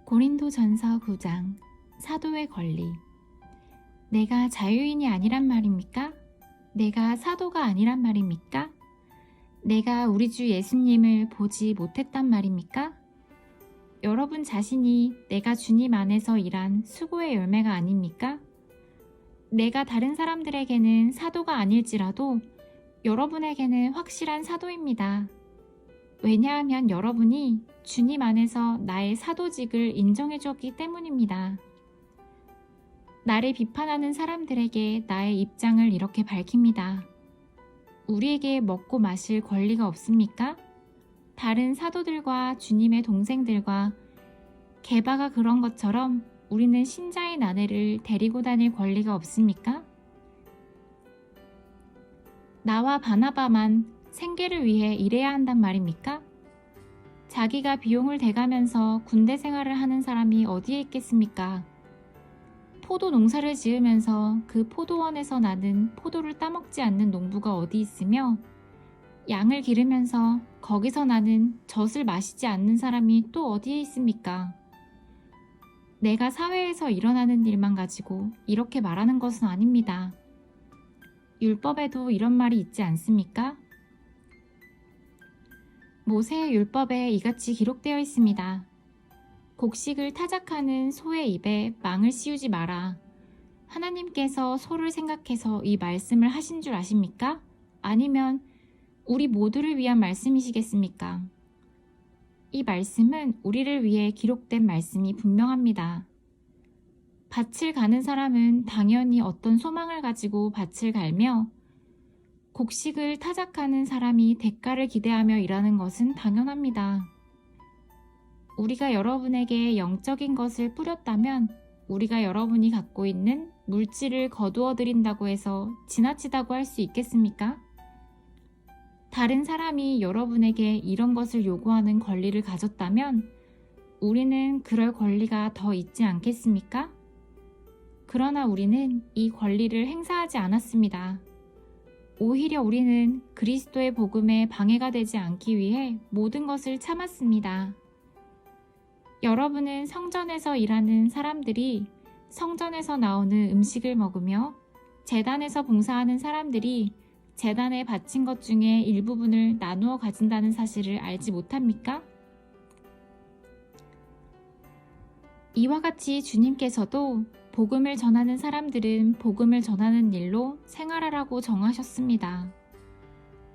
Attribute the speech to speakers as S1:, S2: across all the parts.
S1: 고린도전서 9장 사도의 권리. 내가 자유인이 아니란 말입니까? 내가 사도가 아니란 말입니까? 내가 우리 주 예수님을 보지 못했단 말입니까? 여러분 자신이 내가 주님 안에서 일한 수고의 열매가 아닙니까? 내가 다른 사람들에게는 사도가 아닐지라도 여러분에게는 확실한 사도입니다. 왜냐하면 여러분이 주님 안에서 나의 사도직을 인정해줬기 때문입니다. 나를 비판하는 사람들에게 나의 입장을 이렇게 밝힙니다. 우리에게 먹고 마실 권리가 없습니까? 다른 사도들과 주님의 동생들과 게바가 그런 것처럼 우리는 신자인 아내를 데리고 다닐 권리가 없습니까? 나와 바나바만 생계를 위해 일해야 한단 말입니까? 자기가 비용을 대가면서 군대 생활을 하는 사람이 어디에 있겠습니까? 포도 농사를 지으면서 그 포도원에서 나는 포도를 따먹지 않는 농부가 어디 있으며 양을 기르면서 거기서 나는 젖을 마시지 않는 사람이 또 어디에 있습니까? 내가 사회에서 일어나는 일만 가지고 이렇게 말하는 것은 아닙니다. 율법에도 이런 말이 있지 않습니까? 모세의 율법에 이같이 기록되어 있습니다. 곡식을 타작하는 소의 입에 망을 씌우지 마라. 하나님께서 소를 생각해서 이 말씀을 하신 줄 아십니까? 아니면 우리 모두를 위한 말씀이시겠습니까? 이 말씀은 우리를 위해 기록된 말씀이 분명합니다. 밭을 가는 사람은 당연히 어떤 소망을 가지고 밭을 갈며 곡식을 타작하는 사람이 대가를 기대하며 일하는 것은 당연합니다. 우리가 여러분에게 영적인 것을 뿌렸다면 우리가 여러분이 갖고 있는 물질을 거두어 드린다고 해서 지나치다고 할 수 있겠습니까? 다른 사람이 여러분에게 이런 것을 요구하는 권리를 가졌다면 우리는 그럴 권리가 더 있지 않겠습니까? 그러나 우리는 이 권리를 행사하지 않았습니다. 오히려 우리는 그리스도의 복음에 방해가 되지 않기 위해 모든 것을 참았습니다. 여러분은 성전에서 일하는 사람들이 성전에서 나오는 음식을 먹으며 제단에서 봉사하는 사람들이 제단에 바친 것 중에 일부분을 나누어 가진다는 사실을 알지 못합니까? 이와 같이 주님께서도 복음을 전하는 사람들은 복음을 전하는 일로 생활하라고 정하셨습니다.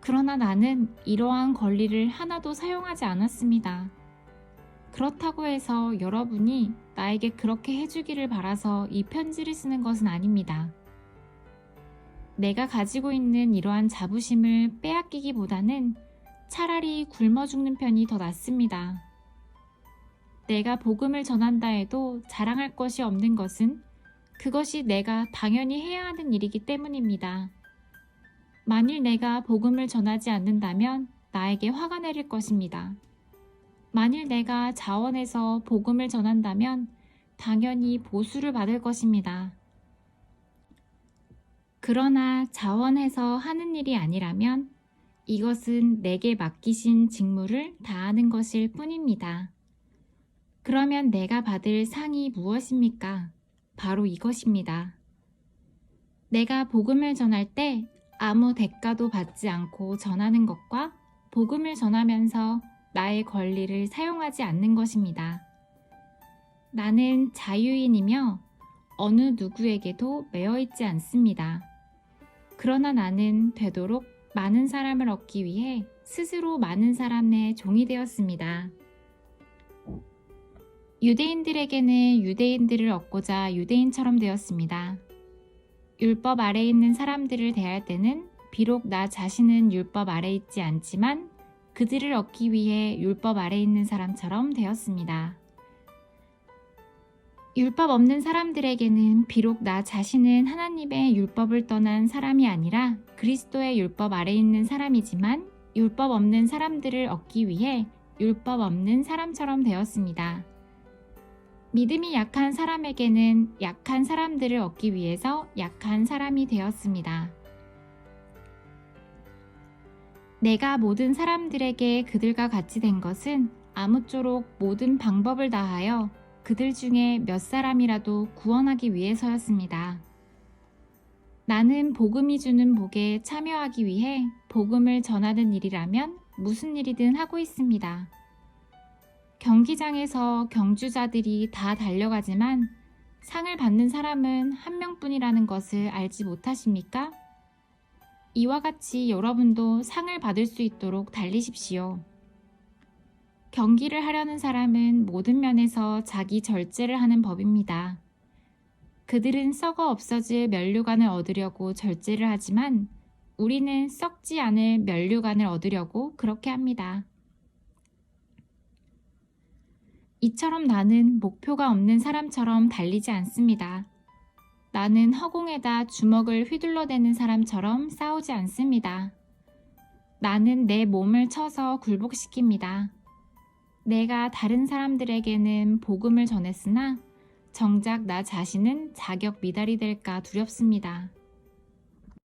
S1: 그러나 나는 이러한 권리를 하나도 사용하지 않았습니다. 그렇다고 해서 여러분이 나에게 그렇게 해주기를 바라서 이 편지를 쓰는 것은 아닙니다. 내가 가지고 있는 이러한 자부심을 빼앗기기보다는 차라리 굶어 죽는 편이 더 낫습니다. 내가 복음을 전한다 해도 자랑할 것이 없는 것은 그것이 내가 당연히 해야 하는 일이기 때문입니다. 만일 내가 복음을 전하지 않는다면 나에게 화가 내릴 것입니다. 만일 내가 자원해서 복음을 전한다면 당연히 보수를 받을 것입니다. 그러나 자원해서 하는 일이 아니라면 이것은 내게 맡기신 직무를 다하는 것일 뿐입니다. 그러면 내가 받을 상이 무엇입니까? 바로 이것입니다. 내가 복음을 전할 때 아무 대가도 받지 않고 전하는 것과 복음을 전하면서 나의 권리를 사용하지 않는 것입니다. 나는 자유인이며 어느 누구에게도 매여 있지 않습니다. 그러나 나는 되도록 많은 사람을 얻기 위해 스스로 많은 사람의 종이 되었습니다. 유대인들에게는 유대인들을 얻고자 유대인처럼 되었습니다. 율법 아래에 있는 사람들을 대할 때는 비록 나 자신은 율법 아래에 있지 않지만 그들을 얻기 위해 율법 아래에 있는 사람처럼 되었습니다. 율법 없는 사람들에게는 비록 나 자신은 하나님의 율법을 떠난 사람이 아니라 그리스도의 율법 아래에 있는 사람이지만 율법 없는 사람들을 얻기 위해 율법 없는 사람처럼 되었습니다. 믿음이 약한 사람에게는 약한 사람들을 얻기 위해서 약한 사람이 되었습니다. 내가 모든 사람들에게 그들과 같이 된 것은 아무쪼록 모든 방법을 다하여 그들 중에 몇 사람이라도 구원하기 위해서였습니다. 나는 복음이 주는 복에 참여하기 위해 복음을 전하는 일이라면 무슨 일이든 하고 있습니다. 경기장에서 경주자들이 다 달려가지만 상을 받는 사람은 한 명뿐이라는 것을 알지 못하십니까? 이와 같이 여러분도 상을 받을 수 있도록 달리십시오. 경기를 하려는 사람은 모든 면에서 자기 절제를 하는 법입니다. 그들은 썩어 없어질 면류관을 얻으려고 절제를 하지만 우리는 썩지 않을 면류관을 얻으려고 그렇게 합니다. 이처럼 나는 목표가 없는 사람처럼 달리지 않습니다. 나는 허공에다 주먹을 휘둘러대는 사람처럼 싸우지 않습니다. 나는 내 몸을 쳐서 굴복시킵니다. 내가 다른 사람들에게는 복음을 전했으나 정작 나 자신은 자격 미달이 될까 두렵습니다.